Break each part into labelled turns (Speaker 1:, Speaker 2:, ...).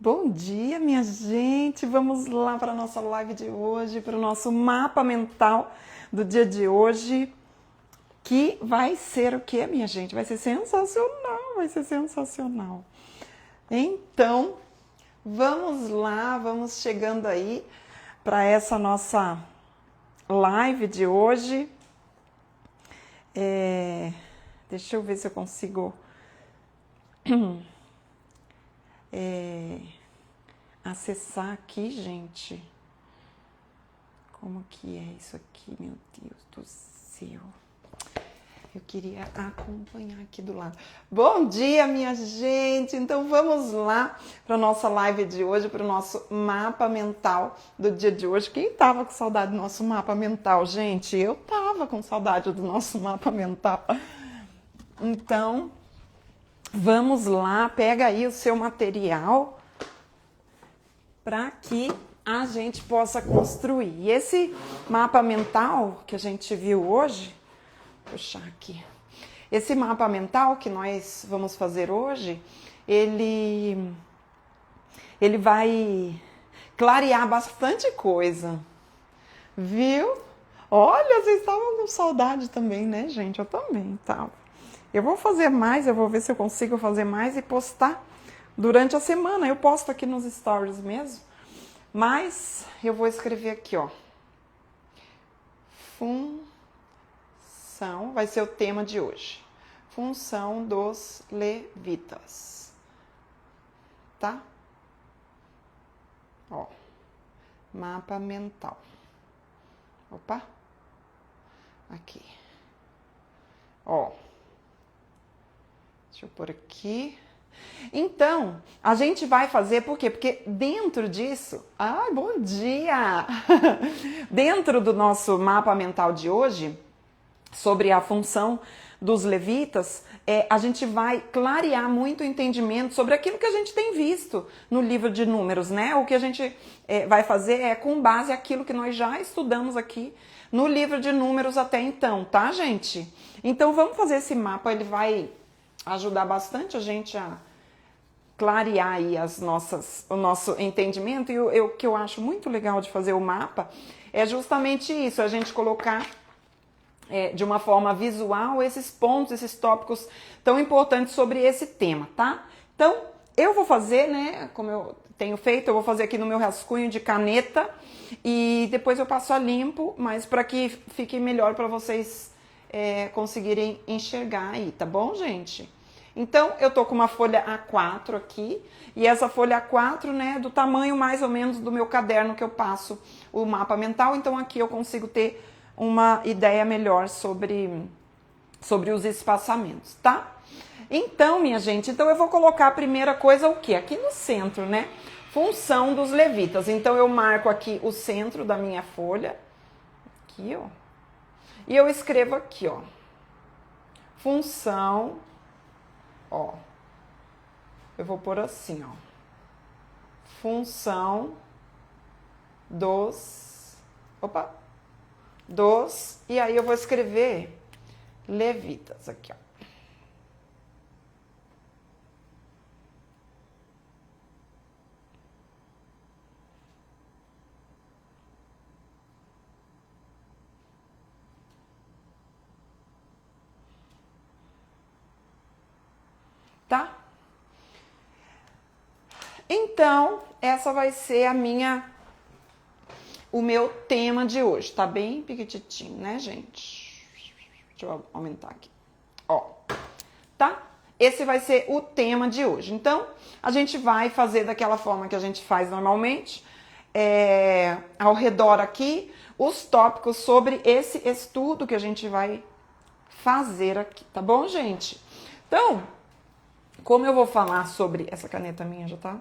Speaker 1: Bom dia, minha gente! Vamos lá para a nossa live de hoje, para o nosso mapa mental do dia de hoje, que vai ser o quê, minha gente? Vai ser sensacional, vai ser sensacional. Então, vamos lá, vamos chegando aí para essa nossa live de hoje. Deixa eu ver se eu consigo acessar aqui, gente. Como que é isso aqui, meu Deus do céu? Eu queria acompanhar aqui do lado. Bom dia, minha gente! Então vamos lá para a nossa live de hoje, para o nosso mapa mental do dia de hoje. Quem estava com saudade do nosso mapa mental, gente? Eu estava com saudade do nosso mapa mental. Então, vamos lá, pega aí o seu material para que a gente possa construir. E esse mapa mental que a gente viu hoje, vou puxar aqui. Esse mapa mental que nós vamos fazer hoje, ele vai clarear bastante coisa, viu? Olha, vocês estavam com saudade também, né, gente? Eu também tava. Eu vou fazer mais, eu vou ver se eu consigo fazer mais e postar durante a semana. Eu posto aqui nos stories mesmo, mas eu vou escrever aqui, ó. Função, vai ser o tema de hoje. Função dos levitas. Tá? Ó. Mapa mental. Opa. Aqui. Ó. Deixa eu pôr aqui. Então, a gente vai fazer, por quê? Porque dentro disso... Ai, bom dia! Dentro do nosso mapa mental de hoje, sobre a função dos levitas, a gente vai clarear muito o entendimento sobre aquilo que a gente tem visto no livro de Números, né? O que a gente vai fazer é com base aquilo que nós já estudamos aqui no livro de Números até então, tá, gente? Então, vamos fazer esse mapa, ele vai ajudar bastante a gente a clarear aí o nosso entendimento. E o que eu acho muito legal de fazer o mapa é justamente isso, a gente colocar de uma forma visual esses pontos, esses tópicos tão importantes sobre esse tema, tá? Então, eu vou fazer, né, como eu tenho feito, eu vou fazer aqui no meu rascunho de caneta e depois eu passo a limpo, mas para que fique melhor para vocês conseguirem enxergar aí, tá bom, gente? Então, eu tô com uma folha A4 aqui, e essa folha A4, né, do tamanho mais ou menos do meu caderno que eu passo o mapa mental, então aqui eu consigo ter uma ideia melhor sobre os espaçamentos, tá? Então, minha gente, eu vou colocar a primeira coisa o quê? Aqui no centro, né? Função dos levitas. Então, eu marco aqui o centro da minha folha, aqui, ó, e eu escrevo aqui, ó, função, ó, eu vou pôr assim, ó, função dos, e aí eu vou escrever levitas aqui, ó. Tá? Então, essa vai ser o meu tema de hoje. Tá bem piquititinho, né, gente? Deixa eu aumentar aqui. Ó, tá? Esse vai ser o tema de hoje. Então, a gente vai fazer daquela forma que a gente faz normalmente, ao redor aqui, os tópicos sobre esse estudo que a gente vai fazer aqui, tá bom, gente? Então, como eu vou falar sobre... Essa caneta minha já tá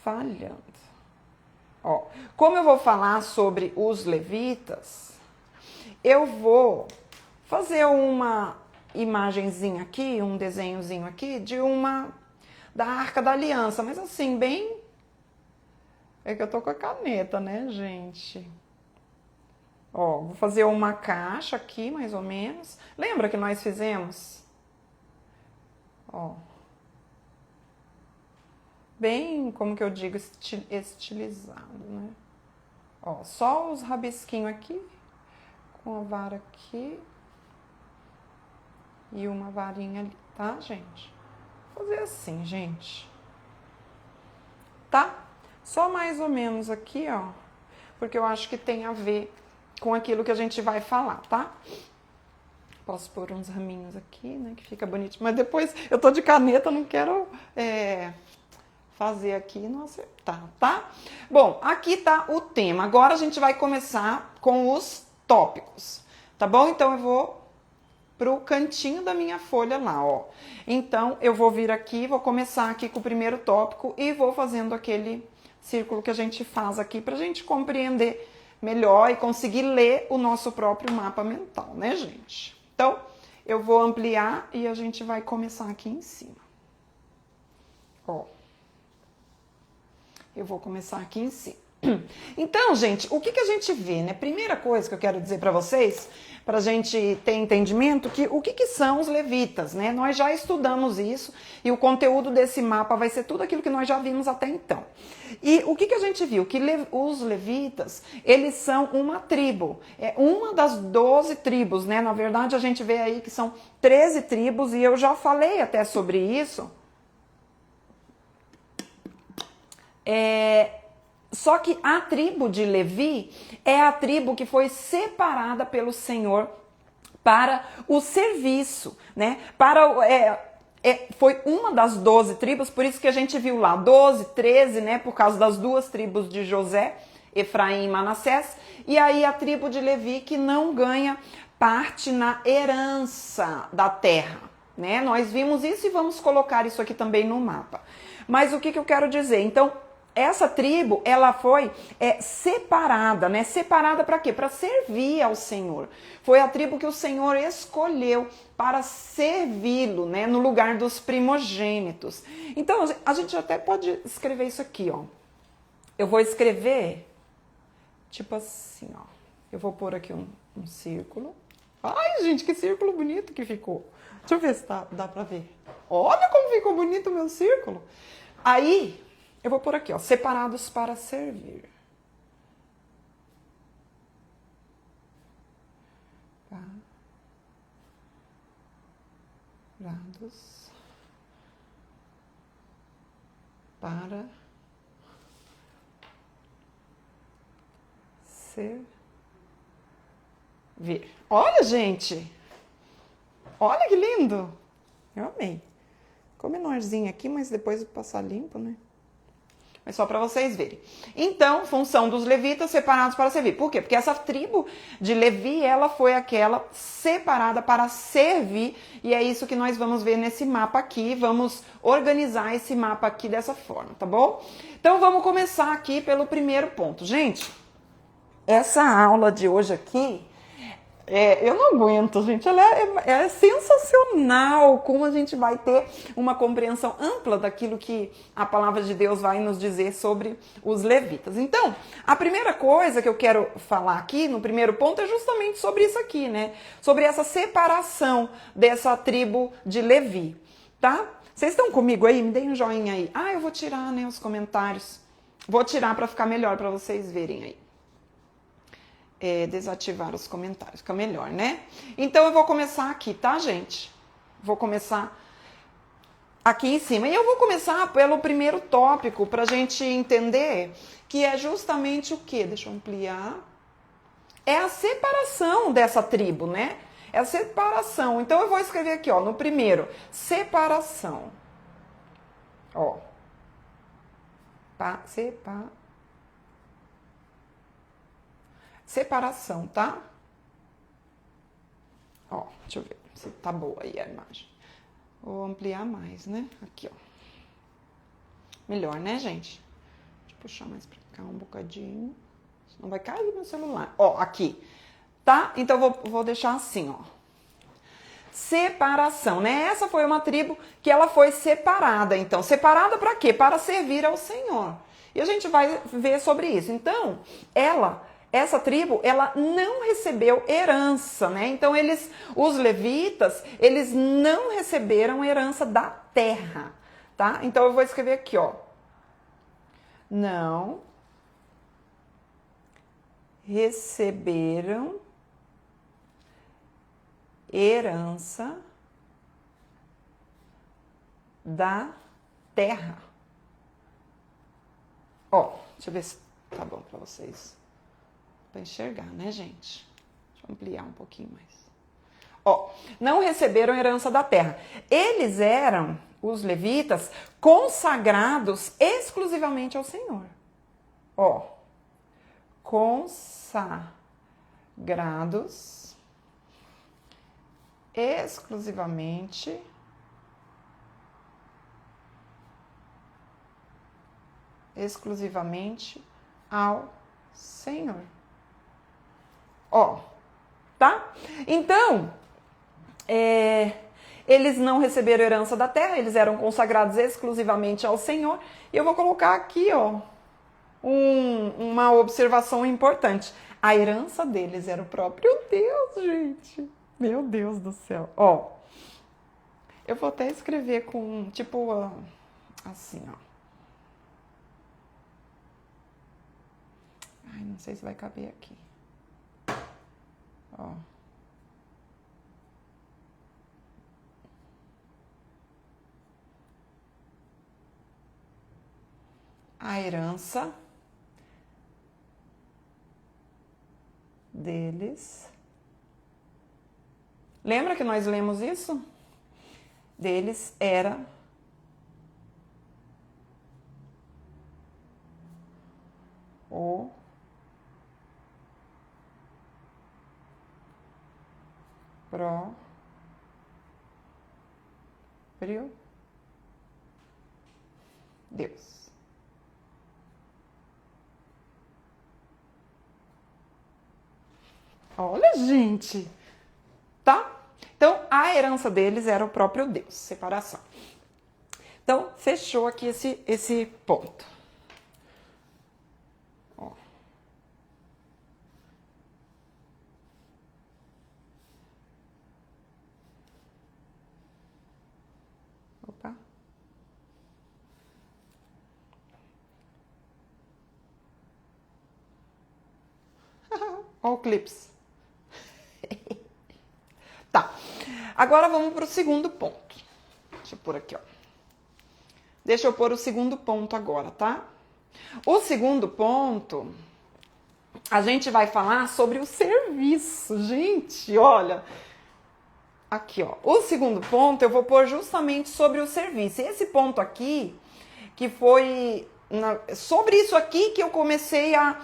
Speaker 1: falhando. Ó, como eu vou falar sobre os levitas, eu vou fazer uma imagenzinha aqui, um desenhozinho aqui da Arca da Aliança, mas assim, bem... É que eu tô com a caneta, né, gente? Ó, vou fazer uma caixa aqui, mais ou menos. Lembra que nós fizemos? Ó. bem, como que eu digo, estilizado, né? Ó, só os rabisquinhos aqui, com a vara aqui e uma varinha ali, tá, gente? Vou fazer assim, gente. Tá? Só mais ou menos aqui, ó, porque eu acho que tem a ver com aquilo que a gente vai falar, tá? Posso pôr uns raminhos aqui, né, que fica bonito, mas depois eu tô de caneta, não quero fazer aqui e não acertar, tá? Bom, aqui tá o tema. Agora a gente vai começar com os tópicos, tá bom? Então eu vou pro cantinho da minha folha lá, ó. Então eu vou vir aqui, vou começar aqui com o primeiro tópico e vou fazendo aquele círculo que a gente faz aqui pra gente compreender melhor e conseguir ler o nosso próprio mapa mental, né, gente? Então, eu vou ampliar e a gente vai começar aqui em cima. Ó. Eu vou começar aqui em cima. Então, gente, o que a gente vê, né? Primeira coisa que eu quero dizer para vocês, para a gente ter entendimento, o que são os levitas, né? Nós já estudamos isso e o conteúdo desse mapa vai ser tudo aquilo que nós já vimos até então. E o que a gente viu? Que os levitas, eles são uma tribo, é uma das 12 tribos, né? Na verdade, a gente vê aí que são 13 tribos e eu já falei até sobre isso. Só que a tribo de Levi é a tribo que foi separada pelo Senhor para o serviço, né? Foi uma das 12 tribos, por isso que a gente viu lá 12, 13, né? Por causa das duas tribos de José, Efraim e Manassés. E aí a tribo de Levi que não ganha parte na herança da terra, né? Nós vimos isso e vamos colocar isso aqui também no mapa. Mas o que eu quero dizer? Então, essa tribo, ela foi separada, né? Separada para quê? Para servir ao Senhor. Foi a tribo que o Senhor escolheu para servi-lo, né? No lugar dos primogênitos. Então, a gente até pode escrever isso aqui, ó. Eu vou escrever, tipo assim, ó. Eu vou pôr aqui um círculo. Ai, gente, que círculo bonito que ficou. Deixa eu ver se dá para ver. Olha como ficou bonito o meu círculo. Aí, eu vou pôr aqui, ó, separados para servir. Separados para servir. Olha, gente! Olha que lindo! Eu amei. Ficou menorzinho aqui, mas depois eu vou passar limpo, né? Mas só para vocês verem. Então, função dos levitas separados para servir. Por quê? Porque essa tribo de Levi, ela foi aquela separada para servir. E é isso que nós vamos ver nesse mapa aqui. Vamos organizar esse mapa aqui dessa forma, tá bom? Então, vamos começar aqui pelo primeiro ponto. Gente, essa aula de hoje aqui, eu não aguento, gente. Ela é sensacional como a gente vai ter uma compreensão ampla daquilo que a palavra de Deus vai nos dizer sobre os levitas. Então, a primeira coisa que eu quero falar aqui, no primeiro ponto, é justamente sobre isso aqui, né? Sobre essa separação dessa tribo de Levi, tá? Vocês estão comigo aí? Me deem um joinha aí. Ah, eu vou tirar, né, os comentários. Vou tirar para ficar melhor, para vocês verem aí. Desativar os comentários, fica melhor, né? Então eu vou começar aqui, tá, gente? Vou começar aqui em cima. E eu vou começar pelo primeiro tópico, pra gente entender que é justamente o quê? Deixa eu ampliar. É a separação dessa tribo, né? É a separação. Então eu vou escrever aqui, ó, no primeiro, separação. Ó. Separação, tá? Ó, deixa eu ver se tá boa aí a imagem. Vou ampliar mais, né? Aqui, ó. Melhor, né, gente? Deixa eu puxar mais pra cá um bocadinho. Senão vai cair meu celular. Ó, aqui. Tá? Então, vou deixar assim, ó. Separação, né? Essa foi uma tribo que ela foi separada. Então, separada para quê? Para servir ao Senhor. E a gente vai ver sobre isso. Então, essa tribo, ela não recebeu herança, né? Então, os levitas, eles não receberam herança da terra, tá? Então, eu vou escrever aqui, ó. não receberam herança da terra. Ó, deixa eu ver se tá bom para vocês. Para enxergar, né, gente? Deixa eu ampliar um pouquinho mais. Ó, não receberam herança da terra. Eles eram, os levitas, consagrados exclusivamente ao Senhor. Ó, consagrados exclusivamente ao Senhor. Ó, tá? Então, eles não receberam herança da terra, eles eram consagrados exclusivamente ao Senhor. E eu vou colocar aqui, ó, uma observação importante. A herança deles era o próprio Deus, gente. Meu Deus do céu. Ó, eu vou até escrever com, tipo, assim, ó. Ai, não sei se vai caber aqui. Ó. A herança deles. Lembra que nós lemos isso? Deles era o próprio Deus. Olha, gente, tá? Então, a herança deles era o próprio Deus, separação. Então, fechou aqui esse ponto. Ó. Opa. Ó o clips. Tá. Agora vamos para o segundo ponto. Deixa eu pôr aqui, ó. Deixa eu pôr o segundo ponto agora, tá? O segundo ponto, a gente vai falar sobre o serviço. Gente, olha. Aqui, ó. O segundo ponto eu vou pôr justamente sobre o serviço. E esse ponto aqui, que foi sobre isso aqui que eu comecei a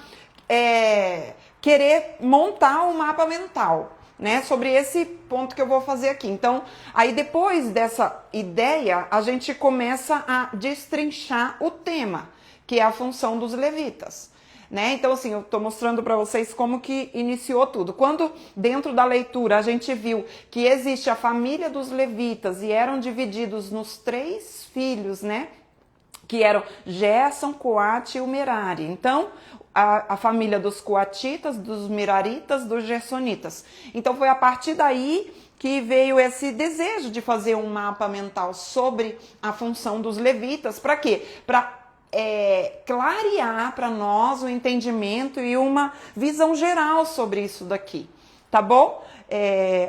Speaker 1: querer montar um mapa mental, né? Sobre esse ponto que eu vou fazer aqui. Então, aí depois dessa ideia, a gente começa a destrinchar o tema, que é a função dos levitas. Né? Então, assim, eu estou mostrando para vocês como que iniciou tudo. Quando, dentro da leitura, a gente viu que existe a família dos levitas e eram divididos nos 3 filhos, né? Que eram Gerson, Coate e o Merari. Então, a família dos coatitas, dos meraritas, dos gersonitas. Então, foi a partir daí que veio esse desejo de fazer um mapa mental sobre a função dos levitas. Para quê? Para clarear para nós o entendimento e uma visão geral sobre isso daqui, tá bom?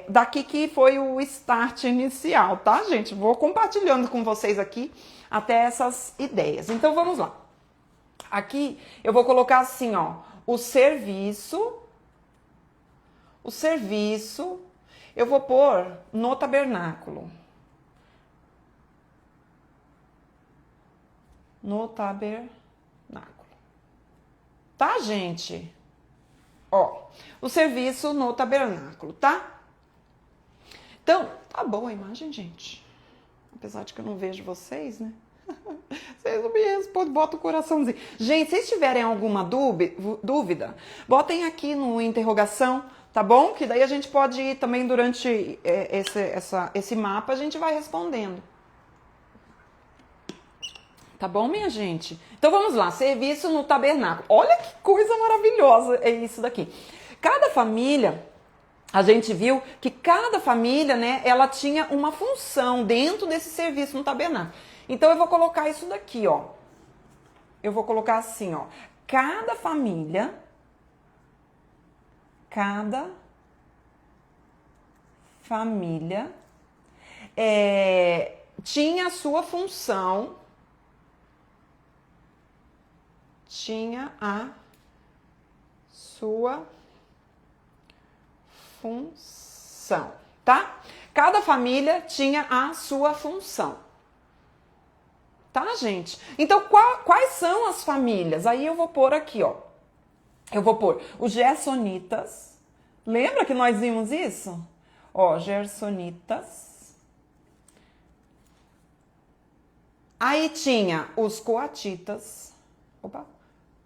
Speaker 1: Daqui que foi o start inicial, tá, gente? Vou compartilhando com vocês aqui até essas ideias. Então, vamos lá. Aqui eu vou colocar assim, ó, o serviço, eu vou pôr no tabernáculo. No tabernáculo. Tá, gente? Ó, o serviço no tabernáculo, tá? Então, tá boa a imagem, gente. Apesar de que eu não vejo vocês, né? Vocês não me respondem, bota o coraçãozinho. Gente, se vocês tiverem alguma dúvida, botem aqui no interrogação, tá bom? Que daí a gente pode ir também durante esse mapa, a gente vai respondendo. Tá bom, minha gente? Então vamos lá, serviço no tabernáculo. Olha que coisa maravilhosa é isso daqui. Cada família, a gente viu que cada família, né, ela tinha uma função dentro desse serviço no tabernáculo. Então eu vou colocar isso daqui, ó. eu vou colocar assim, ó. Cada família tinha a sua função, tá? Cada família tinha a sua função. Tá, gente? Então, quais são as famílias? Aí eu vou pôr aqui, ó. Eu vou pôr os gersonitas. Lembra que nós vimos isso? Ó, gersonitas. Aí tinha os coatitas. Opa.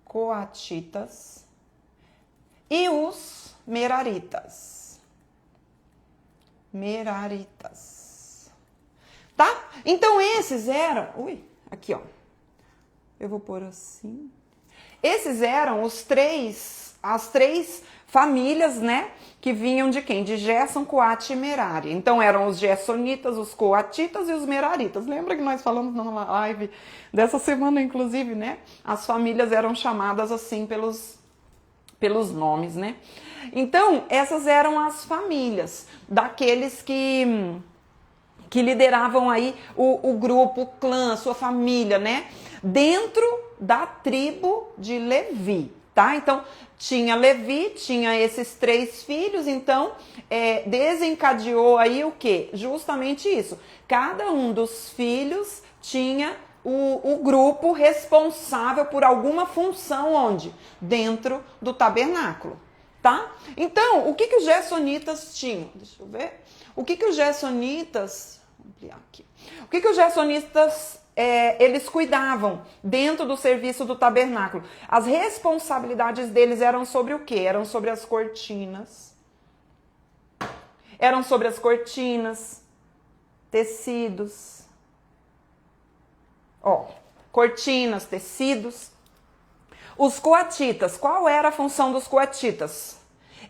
Speaker 1: Coatitas. E os meraritas. Tá? Então, esses eram... Ui, aqui, ó. Eu vou pôr assim. Esses eram as três famílias, né? Que vinham de quem? De Gerson, Coate e Merari. Então, eram os gersonitas, os coatitas e os meraritas. Lembra que nós falamos na live dessa semana, inclusive, né? As famílias eram chamadas assim pelos nomes, né? Então, essas eram as famílias daqueles que lideravam aí o grupo, o clã, a sua família, né? Dentro da tribo de Levi, tá? Então, tinha Levi, tinha esses 3 filhos, então, desencadeou aí o quê? Justamente isso. Cada um dos filhos tinha o grupo responsável por alguma função onde? Dentro do tabernáculo, tá? Então, o que os gersonitas tinham? Deixa eu ver. O que os gersonitas... Vou ampliar aqui. O que os gersonitas eles cuidavam dentro do serviço do tabernáculo? As responsabilidades deles eram sobre o quê? Eram sobre as cortinas. Eram sobre as cortinas, tecidos. Ó, cortinas, tecidos. Os coatitas, qual era a função dos coatitas?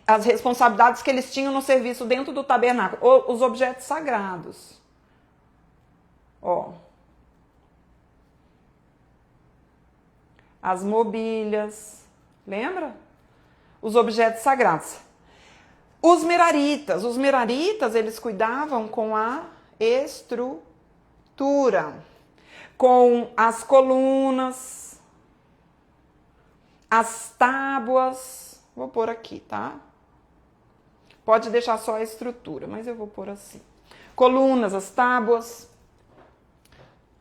Speaker 1: As responsabilidades que eles tinham no serviço dentro do tabernáculo. Os objetos sagrados. Ó. As mobílias. Lembra? Os objetos sagrados. Os meraritas, eles cuidavam com a estrutura, com as colunas, as tábuas. Vou pôr aqui, tá? Pode deixar só a estrutura, mas eu vou pôr assim. Colunas, as tábuas.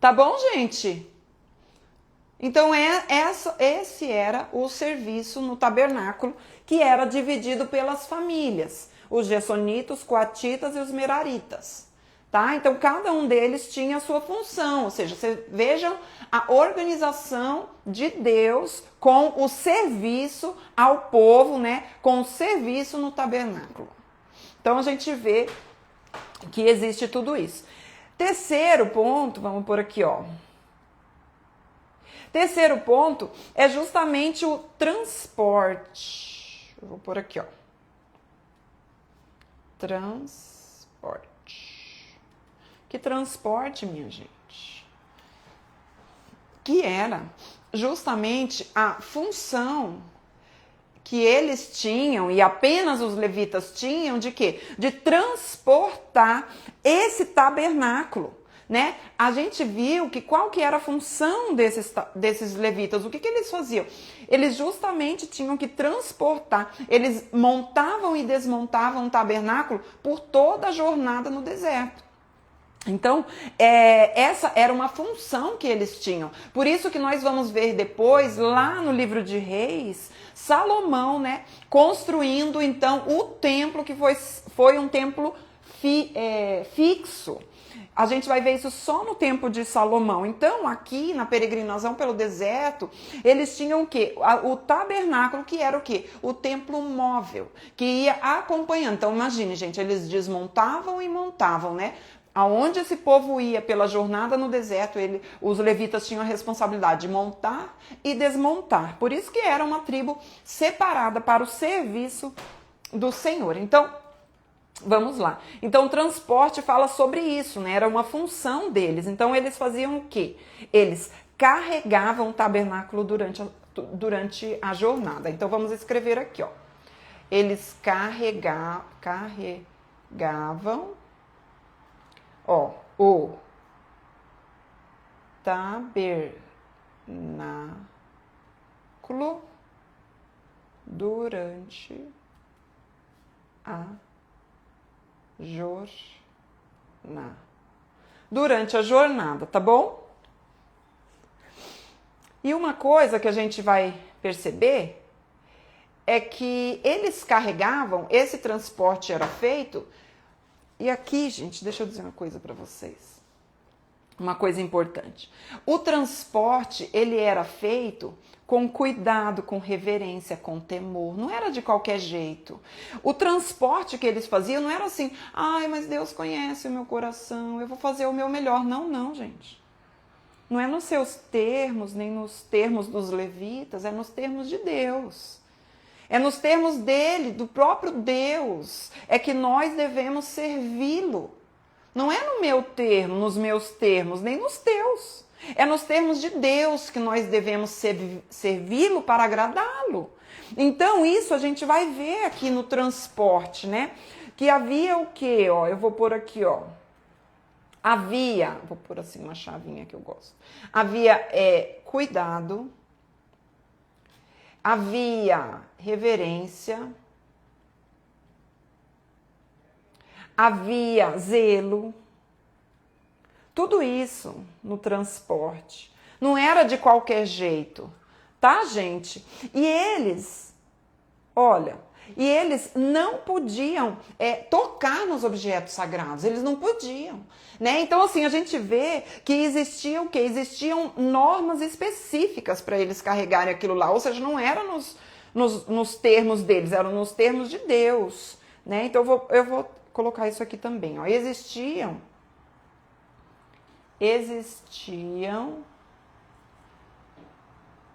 Speaker 1: Tá bom, gente? Então, esse era o serviço no tabernáculo, que era dividido pelas famílias. Os gersonitas, os coatitas e os meraritas. Tá? Então, cada um deles tinha a sua função. Ou seja, vocês vejam a organização de Deus com o serviço ao povo, né? Com o serviço no tabernáculo. Então, a gente vê que existe tudo isso. Terceiro ponto, vamos por aqui, ó. Terceiro ponto é justamente o transporte. Eu vou por aqui, ó. Transporte. Que transporte, minha gente? Que era justamente a função que eles tinham, e apenas os levitas tinham, de quê? De transportar esse tabernáculo, né? A gente viu que qual que era a função desses levitas, o que eles faziam? Eles justamente tinham que transportar, eles montavam e desmontavam o tabernáculo por toda a jornada no deserto. Então, essa era uma função que eles tinham. Por isso que nós vamos ver depois, lá no livro de Reis, Salomão, né, construindo, então, o templo que foi um templo fixo. A gente vai ver isso só no tempo de Salomão. Então, aqui na peregrinação pelo deserto, eles tinham o quê? O tabernáculo, que era o quê? O templo móvel, que ia acompanhando. Então, imagine, gente, eles desmontavam e montavam, né? Aonde esse povo ia pela jornada no deserto, os levitas tinham a responsabilidade de montar e desmontar. Por isso que era uma tribo separada para o serviço do Senhor. Então, vamos lá. Então, o transporte fala sobre isso, né? Era uma função deles. Então, eles faziam o quê? Eles carregavam o tabernáculo durante a jornada. Então vamos escrever aqui, ó. Eles carregavam, ó, o tabernáculo durante a jornada. Durante a jornada, tá bom? E uma coisa que a gente vai perceber é que eles carregavam, esse transporte era feito, e aqui, gente, deixa eu dizer uma coisa para vocês. Uma coisa importante. O transporte, ele era feito com cuidado, com reverência, com temor. Não era de qualquer jeito. O transporte que eles faziam não era assim, ai, mas Deus conhece o meu coração, eu vou fazer o meu melhor. Não, não, gente. Não é nos seus termos, nem nos termos dos levitas, é nos termos de Deus. É nos termos dele, do próprio Deus, é que nós devemos servi-lo. Não é no meu termo, nos meus termos, nem nos teus. É nos termos de Deus que nós devemos servi-lo para agradá-lo. Então, isso a gente vai ver aqui no transporte, né? Que havia o quê? Ó, eu vou pôr aqui, ó. Havia, vou pôr assim uma chavinha que eu gosto. Havia cuidado. Havia reverência, havia zelo, tudo isso no transporte. Não era de qualquer jeito, tá, gente? E eles, olha, não podiam tocar nos objetos sagrados, eles não podiam, né? Então, assim, a gente vê que existia o quê? Existiam normas específicas para eles carregarem aquilo lá, ou seja, não era nos termos deles, eram nos termos de Deus, né? Então, eu vou colocar isso aqui também, ó. Existiam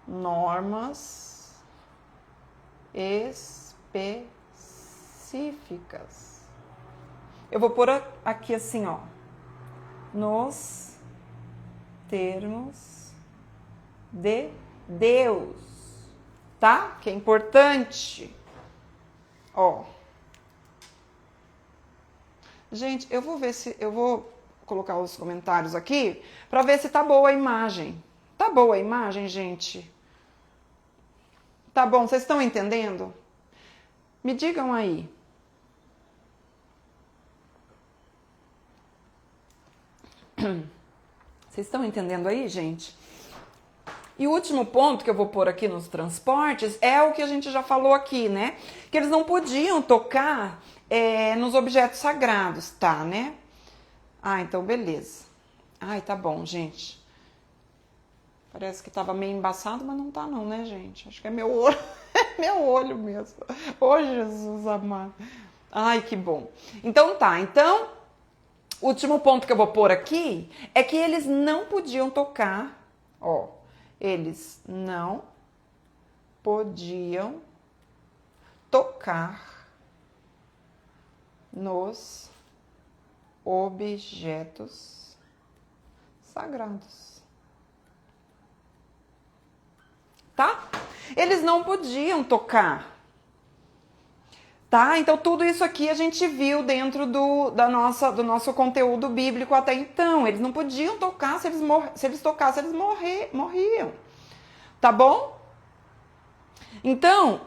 Speaker 1: normas específicas. Eu vou pôr aqui assim, ó, nos termos de Deus, tá? Que é importante. Ó. Gente, eu vou colocar os comentários aqui para ver se tá boa a imagem. Tá boa a imagem, gente? Tá bom, vocês estão entendendo? Me digam aí. Vocês estão entendendo aí, gente? E o último ponto que eu vou pôr aqui nos transportes é o que a gente já falou aqui, né? Que eles não podiam tocar nos objetos sagrados, tá, né? Ah, então beleza. Ai, tá bom, gente. Parece que tava meio embaçado, mas não tá não, né, gente? Acho que é meu olho, é meu olho mesmo. Ô, Jesus amado. Ai, que bom. Então tá, o último ponto que eu vou pôr aqui é que eles não podiam tocar, ó, eles não podiam tocar nos objetos sagrados. Tá? Eles não podiam tocar. Tá? Então, tudo isso aqui a gente viu dentro do nosso conteúdo bíblico até então. Eles não podiam tocar, se eles tocassem, eles morriam. Tá bom? Então,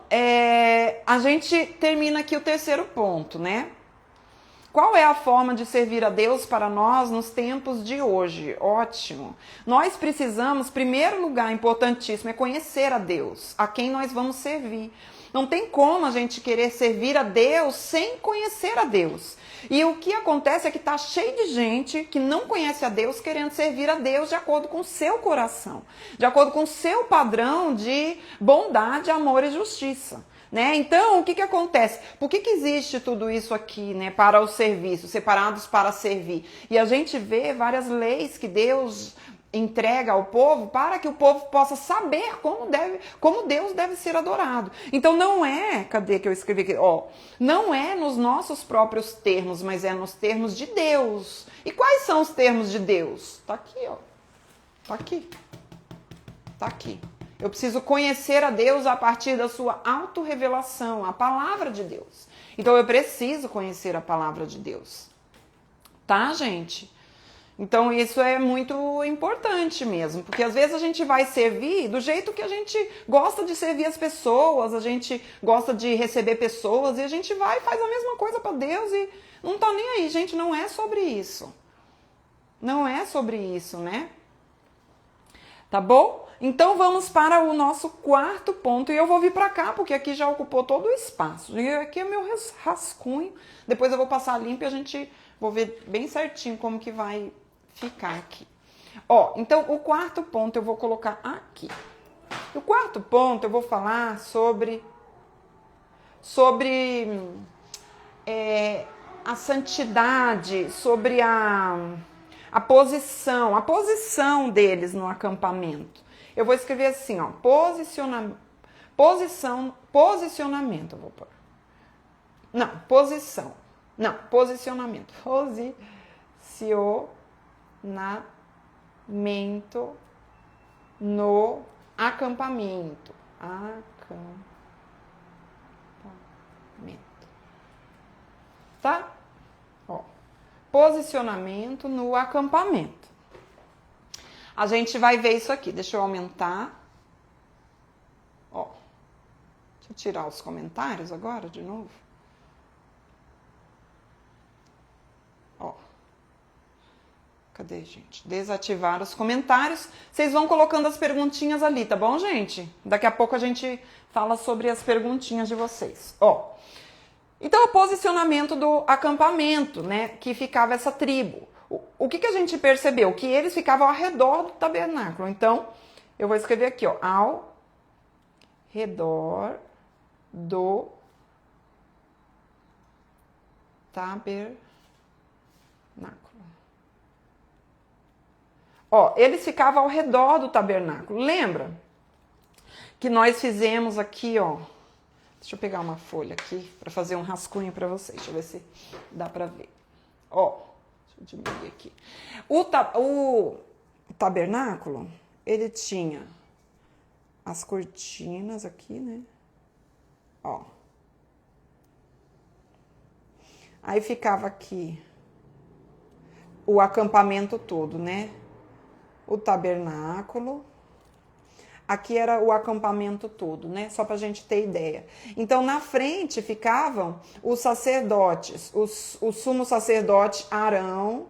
Speaker 1: a gente termina aqui o terceiro ponto, né? Qual é a forma de servir a Deus para nós nos tempos de hoje? Ótimo. Nós precisamos, em primeiro lugar, importantíssimo, é conhecer a Deus, a quem nós vamos servir. Não tem como a gente querer servir a Deus sem conhecer a Deus. E o que acontece é que está cheio de gente que não conhece a Deus querendo servir a Deus de acordo com o seu coração, de acordo com o seu padrão de bondade, amor e justiça. Né? Então, o que acontece? Por que existe tudo isso aqui, né, para o serviço, separados para servir? E a gente vê várias leis que Deus entrega ao povo para que o povo possa saber como Deus deve ser adorado. Então não é, cadê que eu escrevi aqui? Ó, não é nos nossos próprios termos, mas é nos termos de Deus. E quais são os termos de Deus? Tá aqui, ó. Tá aqui. Tá aqui. Eu preciso conhecer a Deus a partir da sua autorrevelação, a palavra de Deus. Então eu preciso conhecer a palavra de Deus. Tá, gente? Então isso é muito importante mesmo, porque às vezes a gente vai servir do jeito que a gente gosta de servir as pessoas, a gente gosta de receber pessoas e a gente vai e faz a mesma coisa para Deus e não tá nem aí, gente, não é sobre isso. Não é sobre isso, né? Tá bom? Então vamos para o nosso quarto ponto e eu vou vir para cá porque aqui já ocupou todo o espaço. E aqui é meu rascunho. Depois eu vou passar limpo e a gente vou ver bem certinho como que vai ficar aqui. Ó, então o quarto ponto eu vou colocar aqui. O quarto ponto eu vou falar sobre a santidade, sobre a posição deles no acampamento. Eu vou escrever assim, ó, posicionamento, eu vou pôr. Não, posição. Não, posicionamento. Posicionamento no acampamento. Tá? Ó, posicionamento no acampamento. A gente vai ver isso aqui. Deixa eu aumentar. Ó, deixa eu tirar os comentários agora de novo. Ó. Cadê, gente? Desativar os comentários. Vocês vão colocando as perguntinhas ali, tá bom, gente? Daqui a pouco a gente fala sobre as perguntinhas de vocês. Ó. Então, o posicionamento do acampamento, né? Que ficava essa tribo. O que a gente percebeu? Que eles ficavam ao redor do tabernáculo. Então, eu vou escrever aqui, ó. Ao redor do tabernáculo. Ó, eles ficavam ao redor do tabernáculo. Lembra que nós fizemos aqui, ó. Deixa eu pegar uma folha aqui para fazer um rascunho para vocês. Deixa eu ver se dá para ver. Ó, deixa eu diminuir aqui. O tabernáculo, ele tinha as cortinas aqui, né? Ó. Aí ficava aqui o acampamento todo, né? O tabernáculo. Aqui era o acampamento todo, né? Só para a gente ter ideia. Então, na frente ficavam os sacerdotes, o sumo sacerdote Arão,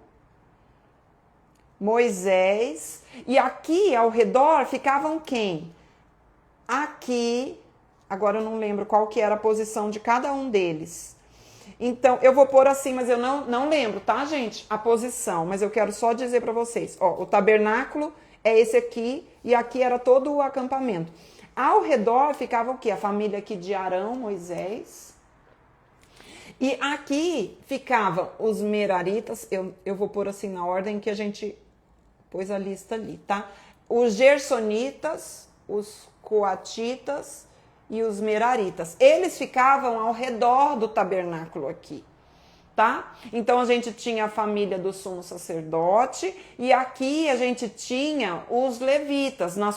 Speaker 1: Moisés, e aqui ao redor ficavam quem? Aqui, agora eu não lembro qual que era a posição de cada um deles. Então, eu vou pôr assim, mas eu não lembro, tá, gente? A posição, mas eu quero só dizer para vocês. Ó, o tabernáculo é esse aqui, e aqui era todo o acampamento. Ao redor ficava o quê? A família aqui de Arão, Moisés. E aqui ficavam os meraritas, eu vou pôr assim na ordem que a gente pôs a lista ali, tá? Os gersonitas, os coatitas e os meraritas. Eles ficavam ao redor do tabernáculo aqui. Tá? Então a gente tinha a família do sumo sacerdote e aqui a gente tinha os levitas nos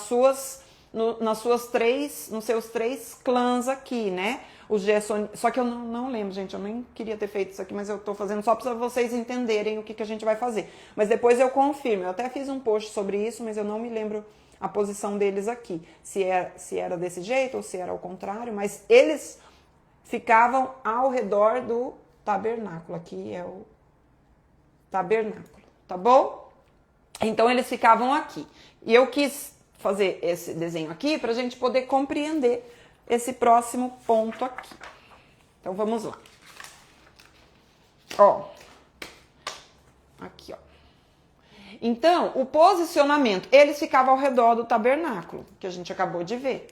Speaker 1: seus três clãs aqui, né? Os Gersonitas, só que eu não lembro, gente, eu nem queria ter feito isso aqui, mas eu tô fazendo só para vocês entenderem o que a gente vai fazer. Mas depois eu confirmo, eu até fiz um post sobre isso, mas eu não me lembro a posição deles aqui, se era desse jeito ou se era ao contrário, mas eles ficavam ao redor do tabernáculo. Aqui é o tabernáculo, tá bom? Então eles ficavam aqui. E eu quis fazer esse desenho aqui para a gente poder compreender esse próximo ponto aqui. Então vamos lá. Ó. Aqui, ó. Então, o posicionamento, eles ficavam ao redor do tabernáculo, que a gente acabou de ver.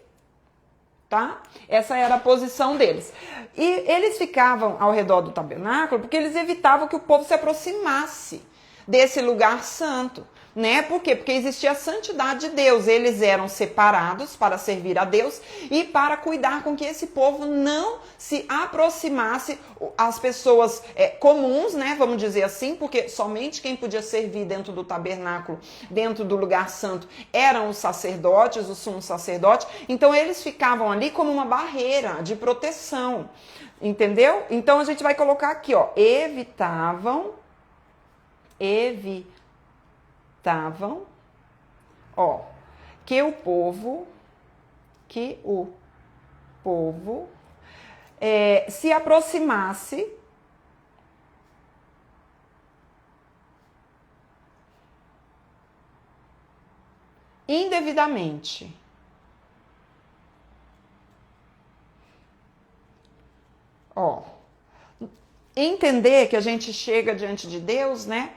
Speaker 1: Tá? Essa era a posição deles. E eles ficavam ao redor do tabernáculo porque eles evitavam que o povo se aproximasse desse lugar santo. né? Por quê? Porque existia a santidade de Deus. Eles eram separados para servir a Deus e para cuidar com que esse povo não se aproximasse às pessoas comuns, né? Vamos dizer assim, porque somente quem podia servir dentro do tabernáculo, dentro do lugar santo, eram os sacerdotes, o sumo sacerdote. Então eles ficavam ali como uma barreira de proteção, entendeu? Então a gente vai colocar aqui, ó, evitavam, ó, que o povo se aproximasse indevidamente. Ó, entender que a gente chega diante de Deus, né?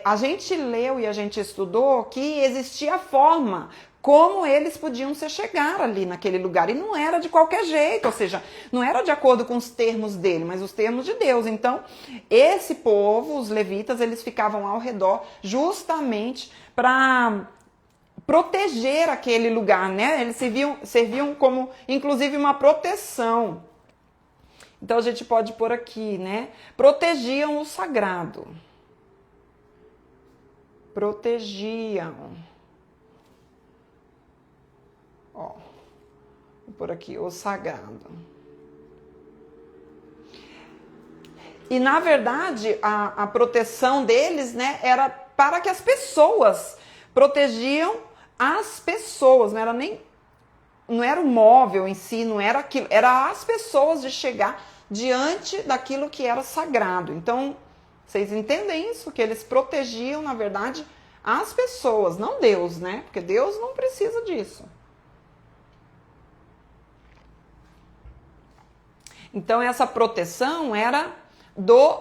Speaker 1: A gente leu e a gente estudou que existia forma como eles podiam se chegar ali naquele lugar. E não era de qualquer jeito, ou seja, não era de acordo com os termos dele, mas os termos de Deus. Então, esse povo, os levitas, eles ficavam ao redor justamente para proteger aquele lugar, né? Eles serviam como, inclusive, uma proteção. Então, a gente pode pôr aqui, né? Protegiam o sagrado. Protegiam. Ó, vou pôr aqui o sagrado. E na verdade, a proteção deles, né, era para que as pessoas protegiam as pessoas, não era o móvel em si, não era aquilo, era as pessoas de chegar diante daquilo que era sagrado. Então, vocês entendem isso? Que eles protegiam, na verdade, as pessoas, não Deus, né? Porque Deus não precisa disso. Então, essa proteção era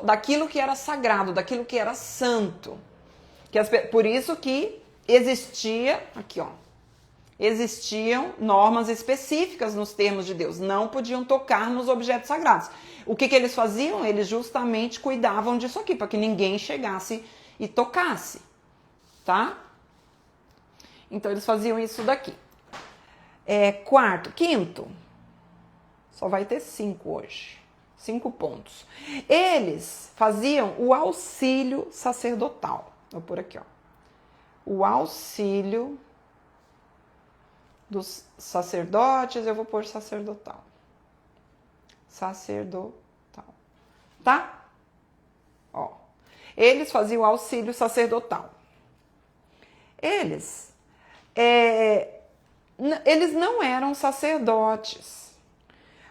Speaker 1: daquilo que era sagrado, daquilo que era santo. Por isso que existia, aqui ó, existiam normas específicas nos termos de Deus. Não podiam tocar nos objetos sagrados. O que eles faziam? Eles justamente cuidavam disso aqui, para que ninguém chegasse e tocasse, tá? Então, eles faziam isso daqui. Quinto, só vai ter 5 hoje. 5 pontos. Eles faziam o auxílio sacerdotal. Vou pôr aqui, ó. O auxílio dos sacerdotes, eu vou pôr sacerdotal. Sacerdotal. Tá? Ó. Eles faziam o auxílio sacerdotal. Eles não eram sacerdotes,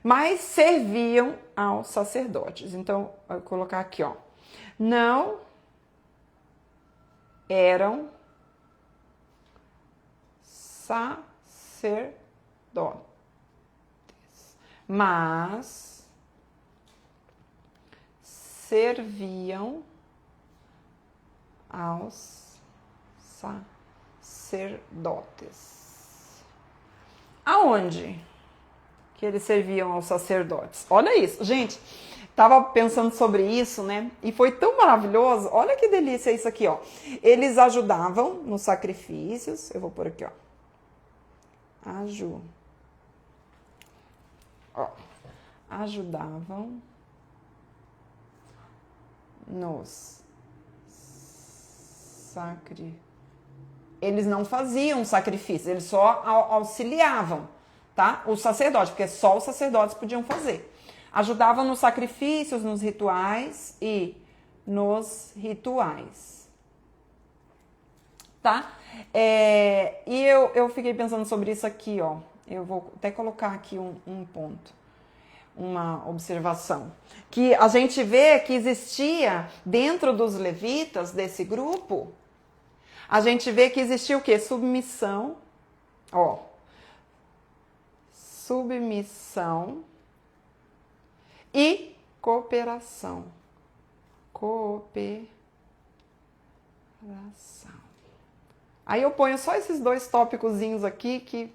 Speaker 1: mas serviam aos sacerdotes. Então, eu vou colocar aqui, ó. Não eram sacerdotes, mas serviam aos sacerdotes. Aonde que eles serviam aos sacerdotes? Olha isso, gente. Tava pensando sobre isso, né? E foi tão maravilhoso. Olha que delícia isso aqui, ó. Eles ajudavam nos sacrifícios. Eu vou pôr aqui, ó. Ajudavam nos sacrifícios. Eles não faziam sacrifício, eles só auxiliavam, tá? O sacerdote, porque só os sacerdotes podiam fazer. Ajudavam nos sacrifícios, nos rituais tá? E eu fiquei pensando sobre isso aqui, ó. Eu vou até colocar aqui um ponto, uma observação. Que a gente vê que existia dentro dos levitas, desse grupo, a gente vê que existia o quê? Submissão, ó. Submissão e cooperação. Cooperação. Aí eu ponho só esses 2 tópicozinhos aqui que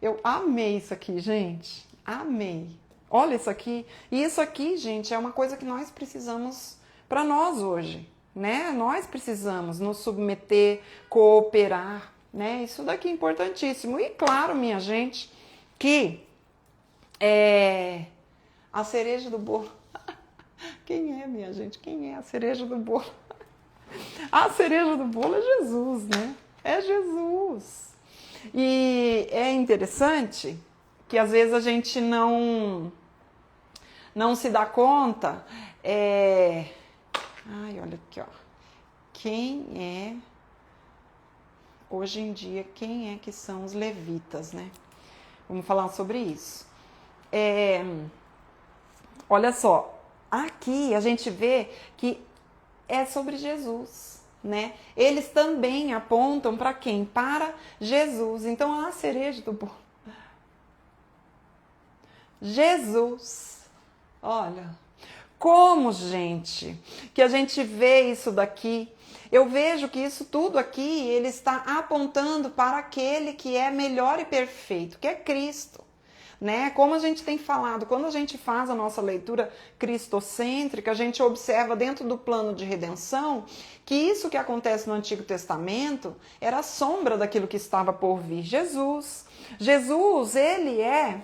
Speaker 1: eu amei isso aqui, gente. Amei. Olha isso aqui. E isso aqui, gente, é uma coisa que nós precisamos para nós hoje, né? Nós precisamos nos submeter, cooperar, né? Isso daqui é importantíssimo. E claro, minha gente, que a cereja do bolo. Quem é, minha gente? Quem é a cereja do bolo? A cereja do bolo é Jesus, né? É Jesus. E é interessante que às vezes a gente não se dá conta. Ai, olha aqui, ó. Hoje em dia, quem é que são os levitas, né? Vamos falar sobre isso. Olha só, aqui a gente vê que é sobre Jesus, né? Eles também apontam para quem? Para Jesus. Então, a cereja do bolo. Jesus. Olha, como, gente, que a gente vê isso daqui. Eu vejo que isso tudo aqui, ele está apontando para aquele que é melhor e perfeito, que é Cristo. Né? Como a gente tem falado, quando a gente faz a nossa leitura cristocêntrica, a gente observa dentro do plano de redenção que isso que acontece no Antigo Testamento era a sombra daquilo que estava por vir. Jesus, ele é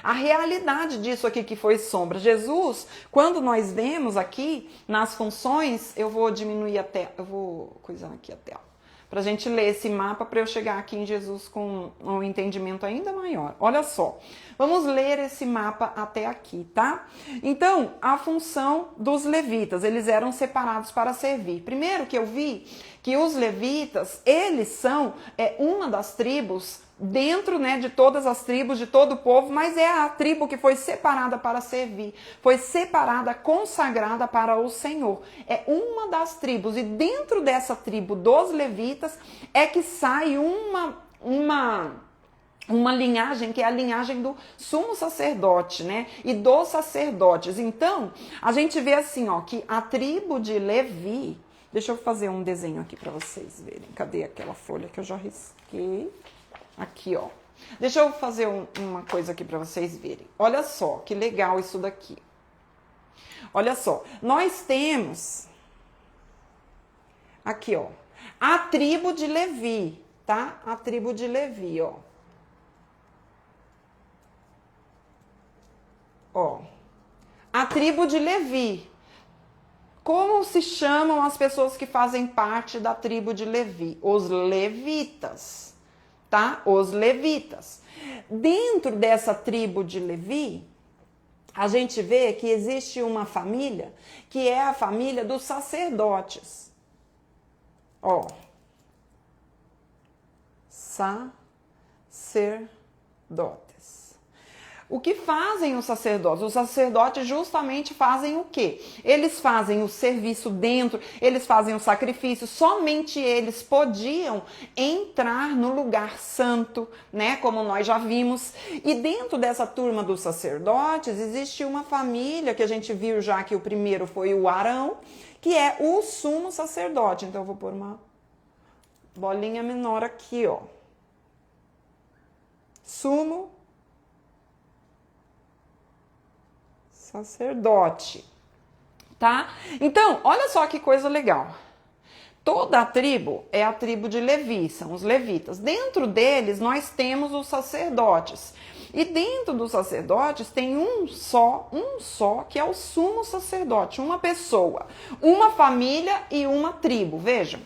Speaker 1: a realidade disso aqui que foi sombra. Jesus, quando nós vemos aqui nas funções, eu vou diminuir a tela, eu vou coisar aqui a tela, para a gente ler esse mapa para eu chegar aqui em Jesus com um entendimento ainda maior. Olha só, vamos ler esse mapa até aqui, tá? Então, a função dos levitas, eles eram separados para servir. Primeiro que eu vi que os levitas, eles são uma das tribos dentro, né, de todas as tribos, de todo o povo, mas é a tribo que foi separada para servir, foi separada, consagrada para o Senhor. É uma das tribos, e dentro dessa tribo dos levitas é que sai uma linhagem, que é a linhagem do sumo sacerdote, né, e dos sacerdotes. Então, a gente vê assim, ó, que a tribo de Levi, deixa eu fazer um desenho aqui para vocês verem, cadê aquela folha que eu já risquei? Aqui, ó. Deixa eu fazer uma coisa aqui para vocês verem. Olha só, que legal isso daqui. Olha só, nós temos aqui, ó, a tribo de Levi, tá? A tribo de Levi, ó. Ó, a tribo de Levi. Como se chamam as pessoas que fazem parte da tribo de Levi? Os levitas. Tá? Os levitas. Dentro dessa tribo de Levi, a gente vê que existe uma família que é a família dos sacerdotes. Ó. Sacerdotes. O que fazem os sacerdotes? Os sacerdotes justamente fazem o quê? Eles fazem o serviço dentro, eles fazem o sacrifício, somente eles podiam entrar no lugar santo, né? Como nós já vimos. E dentro dessa turma dos sacerdotes, existe uma família que a gente viu já que o primeiro foi o Arão, que é o sumo sacerdote. Então eu vou pôr uma bolinha menor aqui, ó. Sumo sacerdote, tá? Então, olha só que coisa legal. Toda a tribo é a tribo de Levi, são os levitas. Dentro deles, nós temos os sacerdotes. E dentro dos sacerdotes tem um só, que é o sumo sacerdote, uma pessoa, uma família e uma tribo. Vejam,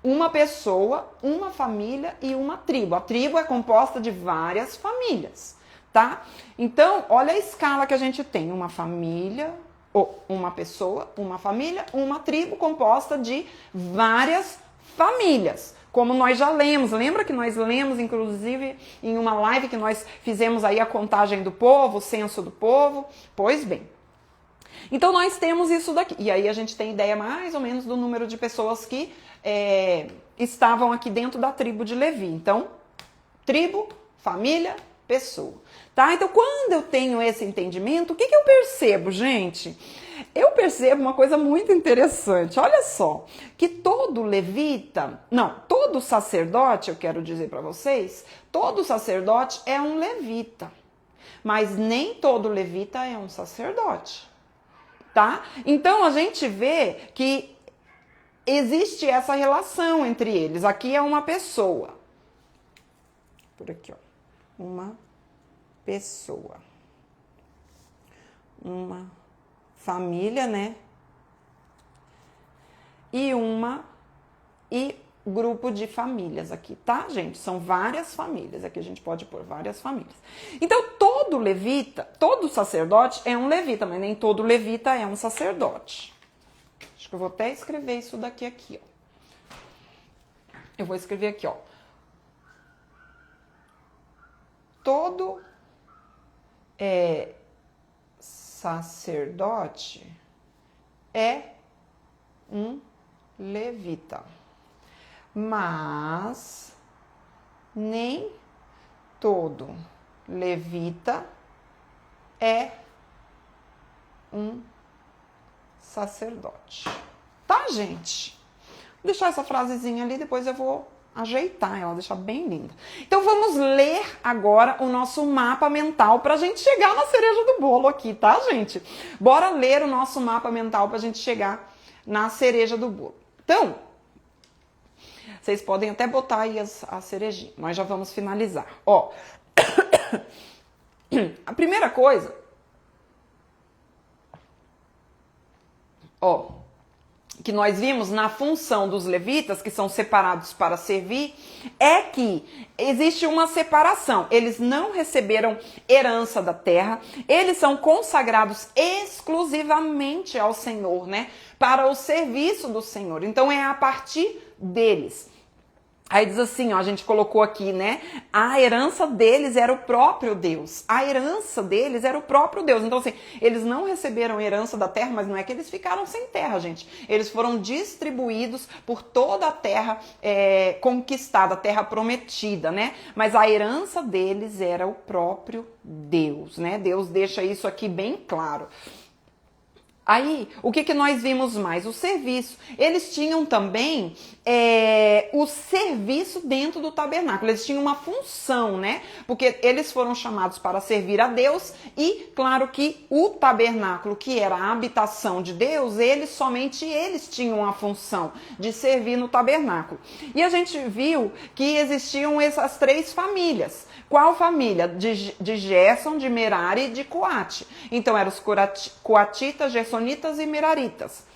Speaker 1: uma pessoa, uma família e uma tribo. A tribo é composta de várias famílias. Tá? Então, olha a escala que a gente tem. Uma família, ou uma pessoa, uma família, uma tribo composta de várias famílias. Como nós já lemos. Lembra que nós lemos, inclusive, em uma live que nós fizemos aí a contagem do povo, o censo do povo? Pois bem. Então, nós temos isso daqui. E aí a gente tem ideia mais ou menos do número de pessoas que estavam aqui dentro da tribo de Levi. Então, tribo, família, pessoa. Tá? Então, quando eu tenho esse entendimento, o que eu percebo, gente? Eu percebo uma coisa muito interessante. Olha só, que todo levita, não, todo sacerdote, eu quero dizer para vocês, todo sacerdote é um levita. Mas nem todo levita é um sacerdote. tá? Então a gente vê que existe essa relação entre eles. Aqui é uma pessoa. Por aqui, ó. Uma pessoa. Uma família, né? E grupo de famílias aqui, tá, gente? São várias famílias. Aqui a gente pode pôr várias famílias. Então, todo levita, todo sacerdote é um levita, mas nem todo levita é um sacerdote. Acho que eu vou até escrever isso daqui aqui, ó. Eu vou escrever aqui, ó. Todo sacerdote é um levita. Mas nem todo levita é um sacerdote. Tá, gente? Vou deixar essa frasezinha ali, depois eu vou ajeitar ela, deixar bem linda. Então vamos ler agora o nosso mapa mental pra gente chegar na cereja do bolo aqui, tá, gente? Bora ler o nosso mapa mental pra gente chegar na cereja do bolo. Então, vocês podem até botar aí a cerejinha. Nós já vamos finalizar. Ó, a primeira coisa, ó, que nós vimos na função dos levitas, que são separados para servir, é que existe uma separação. Eles não receberam herança da terra, eles são consagrados exclusivamente ao Senhor, né? Para o serviço do Senhor. Então é a partir deles. Aí diz assim, ó, a gente colocou aqui, né? A herança deles era o próprio Deus. A herança deles era o próprio Deus. Então, assim, eles não receberam herança da terra, mas não é que eles ficaram sem terra, gente. Eles foram distribuídos por toda a terra conquistada, a terra prometida, né? Mas a herança deles era o próprio Deus, né? Deus deixa isso aqui bem claro. Aí, o que nós vimos mais? O serviço. Eles tinham também o serviço dentro do tabernáculo. Eles tinham uma função, né? Porque eles foram chamados para servir a Deus e, claro que o tabernáculo, que era a habitação de Deus, somente eles tinham a função de servir no tabernáculo. E a gente viu que existiam essas três famílias. Qual família? De Gerson, de Merari e de Coate. Então, eram os coatitas, gersonitas e meraritas.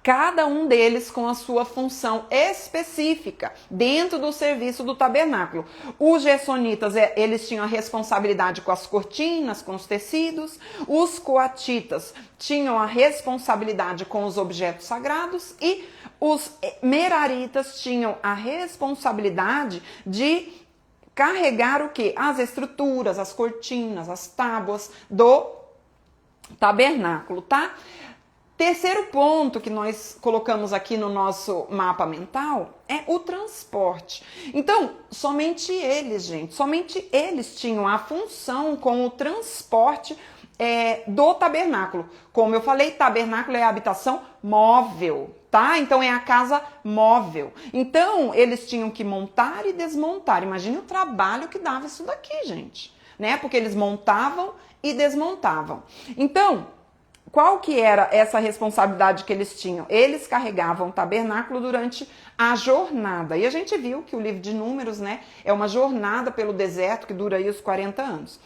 Speaker 1: Cada um deles com a sua função específica dentro do serviço do tabernáculo. Os gersonitas, eles tinham a responsabilidade com as cortinas, com os tecidos. Os coatitas tinham a responsabilidade com os objetos sagrados. E os meraritas tinham a responsabilidade de carregar o quê? As estruturas, as cortinas, as tábuas do tabernáculo, tá? Terceiro ponto que nós colocamos aqui no nosso mapa mental é o transporte. Então, somente eles, gente, somente eles tinham a função com o transporte do tabernáculo. Como eu falei, tabernáculo é a habitação móvel, tá? Então é a casa móvel. Então eles tinham que montar e desmontar. Imagine o trabalho que dava isso daqui, gente, né? Porque eles montavam e desmontavam. Então, qual que era essa responsabilidade que eles tinham? Eles carregavam o tabernáculo durante a jornada. E a gente viu que o livro de Números, né, é uma jornada pelo deserto que dura aí os 40 anos.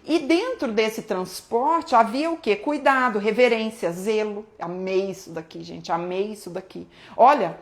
Speaker 1: E dentro desse transporte havia o quê? Cuidado, reverência, zelo. Amei isso daqui, gente, amei isso daqui. Olha,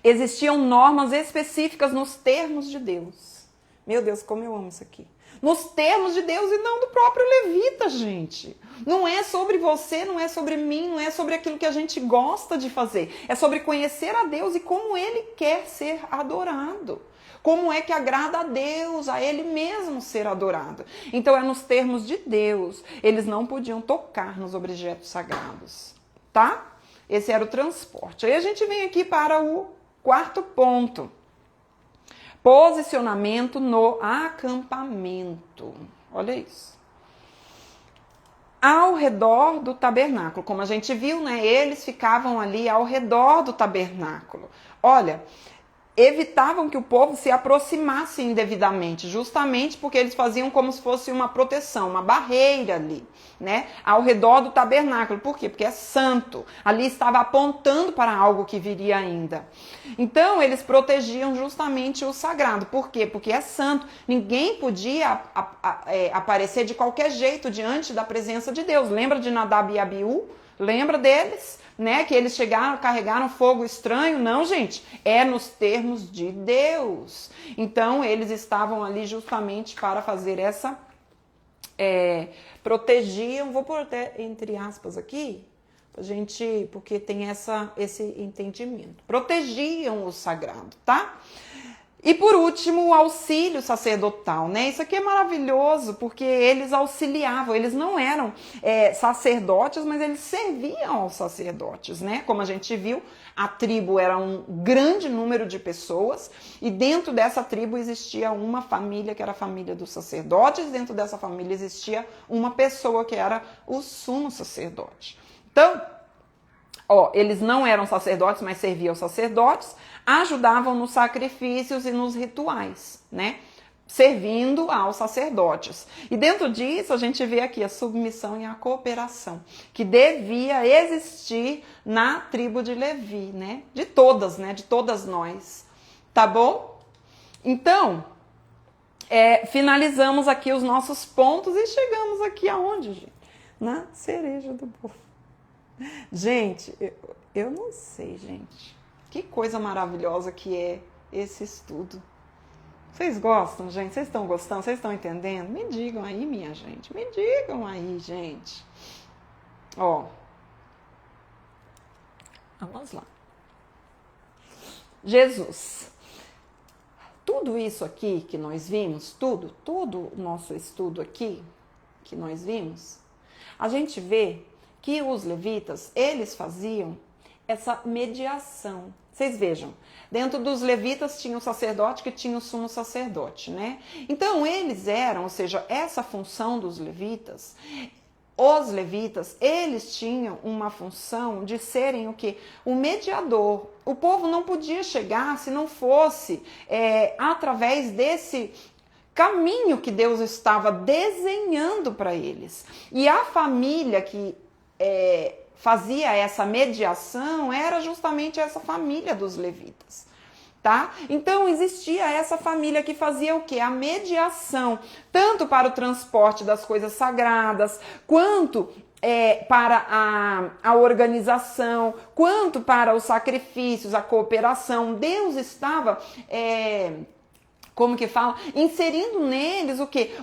Speaker 1: existiam normas específicas nos termos de Deus. Meu Deus, como eu amo isso aqui. Nos termos de Deus e não do próprio levita, gente. Não é sobre você, não é sobre mim, não é sobre aquilo que a gente gosta de fazer. É sobre conhecer a Deus e como Ele quer ser adorado. Como é que agrada a Deus, a Ele mesmo ser adorado. Então é nos termos de Deus. Eles não podiam tocar nos objetos sagrados, tá? Esse era o transporte. Aí a gente vem aqui para o quarto ponto. Posicionamento no acampamento. Olha isso. Ao redor do tabernáculo. Como a gente viu, né? Eles ficavam ali ao redor do tabernáculo. Olha, evitavam que o povo se aproximasse indevidamente, justamente porque eles faziam como se fosse uma proteção, uma barreira ali, né, ao redor do tabernáculo. Por quê? Porque é santo. Ali estava apontando para algo que viria ainda. Então, eles protegiam justamente o sagrado. Por quê? Porque é santo. Ninguém podia aparecer de qualquer jeito diante da presença de Deus. Lembra de Nadab e Abiú? Lembra deles? Né, que eles chegaram, carregaram fogo estranho? Não, gente, é nos termos de Deus. Então, eles estavam ali justamente para fazer essa, protegiam, vou pôr até entre aspas aqui, a gente, porque tem esse entendimento. Protegiam o sagrado, tá? E por último, o auxílio sacerdotal, né? Isso aqui é maravilhoso, porque eles auxiliavam, eles não eram sacerdotes, mas eles serviam aos sacerdotes, né? Como a gente viu, a tribo era um grande número de pessoas, e dentro dessa tribo existia uma família, que era a família dos sacerdotes, dentro dessa família existia uma pessoa que era o sumo sacerdote. Então, eles não eram sacerdotes, mas serviam aos sacerdotes, ajudavam nos sacrifícios e nos rituais, né? Servindo aos sacerdotes. E dentro disso a gente vê aqui a submissão e a cooperação, que devia existir na tribo de Levi, né? De todas, né? De todas nós. Tá bom? Então, finalizamos aqui os nossos pontos e chegamos aqui aonde, gente? Na cereja do bolo. Gente, eu não sei, gente. Que coisa maravilhosa que é esse estudo. Vocês gostam, gente? Vocês estão gostando? Vocês estão entendendo? Me digam aí, minha gente. Me digam aí, gente. Vamos lá. Jesus. Tudo isso aqui que nós vimos, todo o nosso estudo aqui que nós vimos, a gente vê que os levitas, eles faziam essa mediação. Vocês vejam, dentro dos levitas tinha o sacerdote que tinha o sumo sacerdote, né? Então eles eram, ou seja, essa função dos levitas, os levitas, eles tinham uma função de serem o quê? O mediador. O povo não podia chegar se não fosse através desse caminho que Deus estava desenhando para eles. E a família que fazia essa mediação era justamente essa família dos levitas, tá? Então existia essa família que fazia o quê? A mediação, tanto para o transporte das coisas sagradas, quanto para a organização, quanto para os sacrifícios, a cooperação. Deus estava como que fala? Inserindo neles o quê?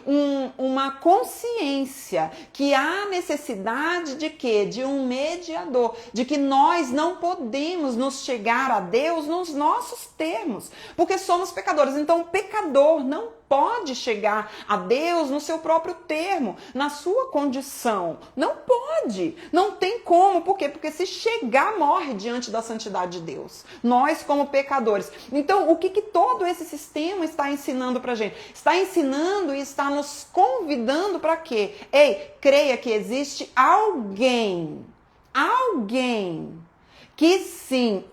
Speaker 1: Uma consciência que há necessidade de quê? De um mediador, de que nós não podemos nos chegar a Deus nos nossos termos, porque somos pecadores. Então o pecador não pode chegar a Deus no seu próprio termo, na sua condição. Não pode, não tem como. Por quê? Porque se chegar, morre diante da santidade de Deus. Nós como pecadores. Então, o que todo esse sistema está ensinando pra gente? Está ensinando e está nos convidando para quê? Ei, creia que existe alguém que sim,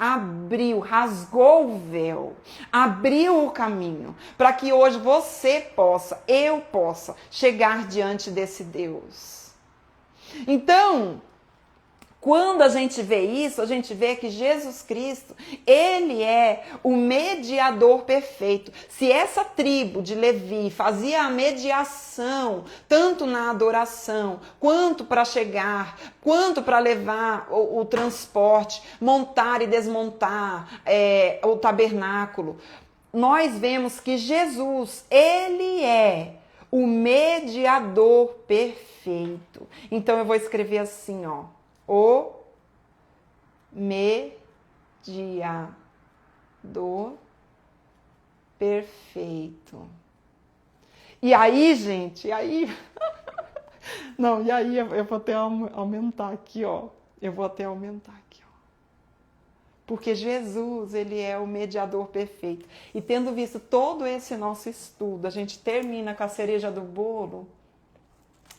Speaker 1: rasgou o véu, abriu o caminho, para que hoje eu possa chegar diante desse Deus. Então, quando a gente vê isso, a gente vê que Jesus Cristo, ele é o mediador perfeito. Se essa tribo de Levi fazia a mediação, tanto na adoração, quanto para chegar, quanto para levar o transporte, montar e desmontar o tabernáculo, nós vemos que Jesus, ele é o mediador perfeito. Então eu vou escrever assim, o mediador perfeito. E aí, gente, não, e aí eu vou até aumentar aqui, Eu vou até aumentar aqui, Porque Jesus, ele é o mediador perfeito. E tendo visto todo esse nosso estudo, a gente termina com a cereja do bolo,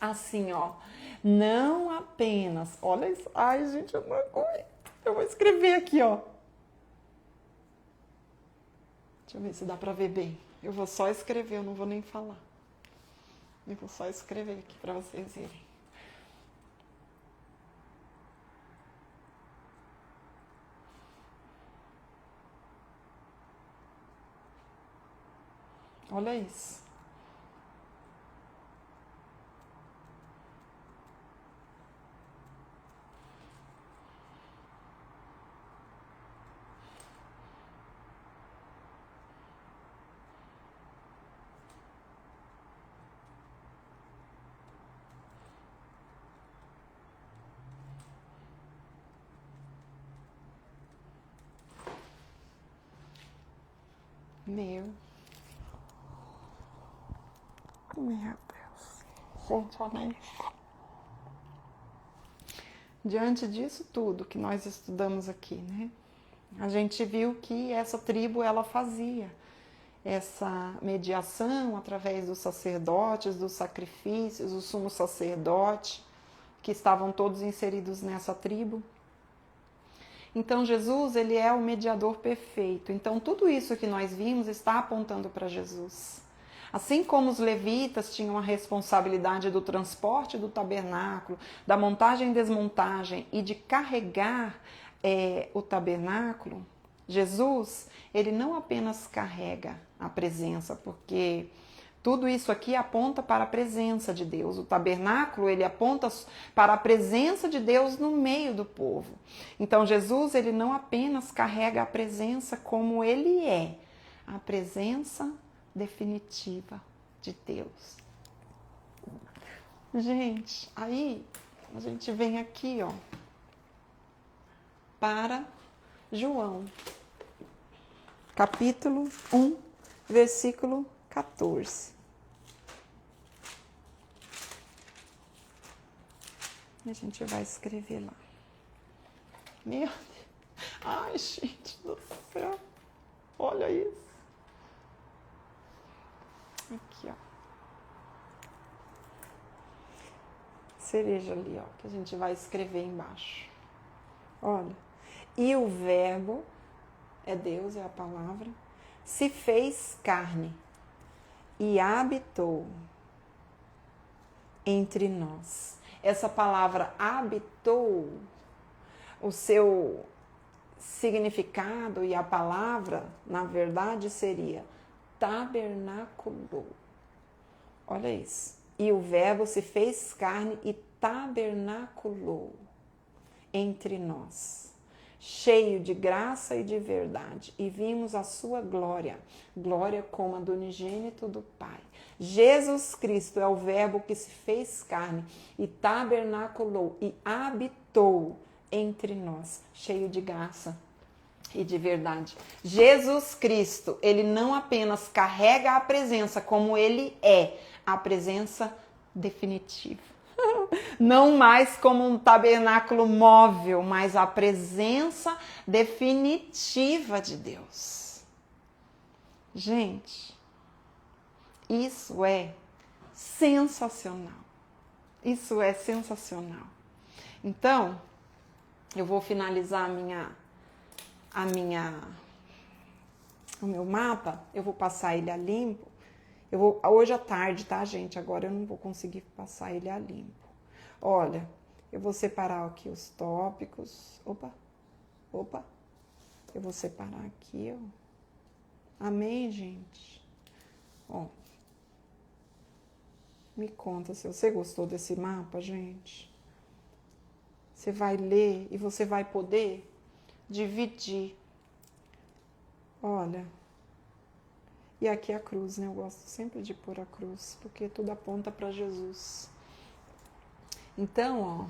Speaker 1: assim, não apenas, olha isso, ai gente, eu não aguento, eu vou escrever aqui, Deixa eu ver se dá para ver bem. Eu vou só escrever, eu não vou nem falar. Eu vou só escrever aqui para vocês verem. Olha isso. Meu Deus. Gente, olha isso. Diante disso tudo que nós estudamos aqui, né? A gente viu que essa tribo, ela fazia essa mediação através dos sacerdotes, dos sacrifícios, o sumo sacerdote, que estavam todos inseridos nessa tribo. Então Jesus, ele é o mediador perfeito. Então tudo isso que nós vimos está apontando para Jesus. Assim como os levitas tinham a responsabilidade do transporte do tabernáculo, da montagem e desmontagem e de carregar o tabernáculo, Jesus, ele não apenas carrega a presença, porque tudo isso aqui aponta para a presença de Deus. O tabernáculo, ele aponta para a presença de Deus no meio do povo. Então, Jesus, ele não apenas carrega a presença como ele é, a presença definitiva de Deus. Gente, aí a gente vem aqui, ó, para João, capítulo 1, versículo 14. A gente vai escrever lá. Meu Deus. Ai, gente do céu. Olha isso. Aqui, ó. Cereja ali, ó, que a gente vai escrever embaixo. Olha. E o verbo, é Deus, é a palavra, se fez carne e habitou entre nós. Essa palavra habitou, o seu significado e a palavra, na verdade, seria tabernaculou. Olha isso. E o verbo se fez carne e tabernaculou entre nós, cheio de graça e de verdade, e vimos a sua glória, glória como a do unigênito do Pai. Jesus Cristo é o verbo que se fez carne e tabernaculou e habitou entre nós, cheio de graça e de verdade. Jesus Cristo, ele não apenas carrega a presença como ele é, a presença definitiva. Não mais como um tabernáculo móvel, mas a presença definitiva de Deus. Gente, isso é sensacional. Isso é sensacional. Então, eu vou finalizar o meu mapa, eu vou passar ele a limpo. Hoje à tarde, tá, gente? Agora eu não vou conseguir passar ele a limpo. Olha, eu vou separar aqui os tópicos. Opa. Eu vou separar aqui, ó. Amém, gente? Ó. Me conta se você gostou desse mapa, gente. Você vai ler e você vai poder dividir. Olha. E aqui a cruz, né? Eu gosto sempre de pôr a cruz, porque tudo aponta para Jesus. Então, ó.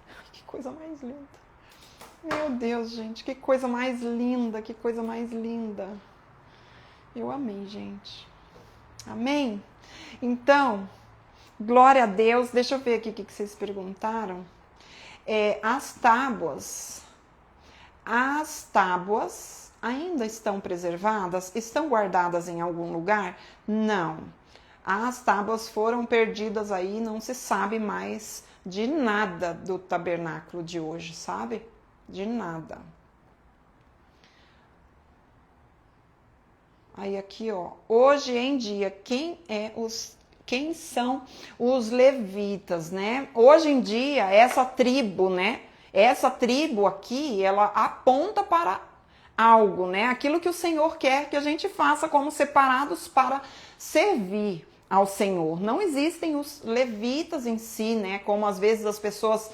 Speaker 1: Ai, que coisa mais linda. Meu Deus, gente, que coisa mais linda, que coisa mais linda. Eu amei, gente. Amém? Então, glória a Deus. Deixa eu ver aqui o que vocês perguntaram. As tábuas ainda estão preservadas? Estão guardadas em algum lugar? Não. as tábuas foram perdidas aí, não se sabe mais de nada do tabernáculo de hoje, sabe? De nada. Aí aqui, ó, hoje em dia, quem são os levitas, né? Hoje em dia, essa tribo, né? Essa tribo aqui, ela aponta para algo, né? Aquilo que o Senhor quer que a gente faça como separados para servir ao Senhor. Não existem os levitas em si, né? Como às vezes as pessoas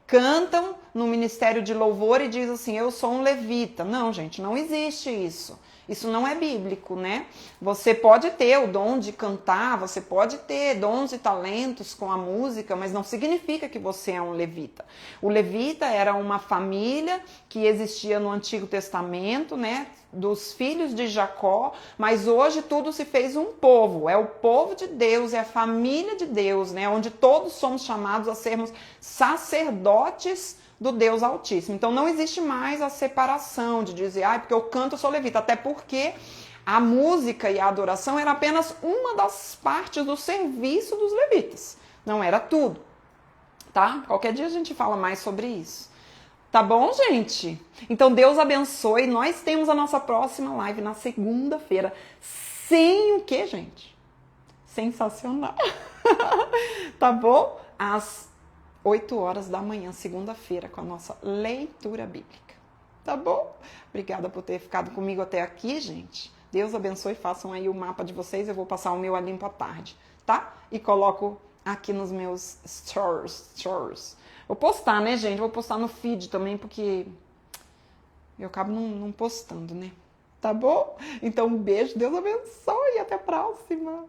Speaker 1: cantam no ministério de louvor e diz assim, eu sou um levita. Não, gente, não existe isso. Isso não é bíblico, né? Você pode ter o dom de cantar, você pode ter dons e talentos com a música, mas não significa que você é um levita. O levita era uma família que existia no Antigo Testamento, né? Dos filhos de Jacó, mas hoje tudo se fez um povo. É o povo de Deus, é a família de Deus, né? Onde todos somos chamados a sermos sacerdotes do Deus Altíssimo. Então não existe mais a separação de dizer, porque eu canto, eu sou levita, até porque a música e a adoração era apenas uma das partes do serviço dos levitas, não era tudo, tá? Qualquer dia a gente fala mais sobre isso. Tá bom, gente? Então Deus abençoe, nós temos a nossa próxima live na segunda-feira, sem o que, gente? Sensacional! Tá bom? Às 8 horas da manhã, segunda-feira, com a nossa leitura bíblica. Tá bom? Obrigada por ter ficado comigo até aqui, gente. Deus abençoe, façam aí o mapa de vocês. Eu vou passar o meu a limpo à tarde, tá? E coloco aqui nos meus stories. Vou postar, né, gente? Vou postar no feed também, porque eu acabo não postando, né? Tá bom? Então, um beijo, Deus abençoe e até a próxima.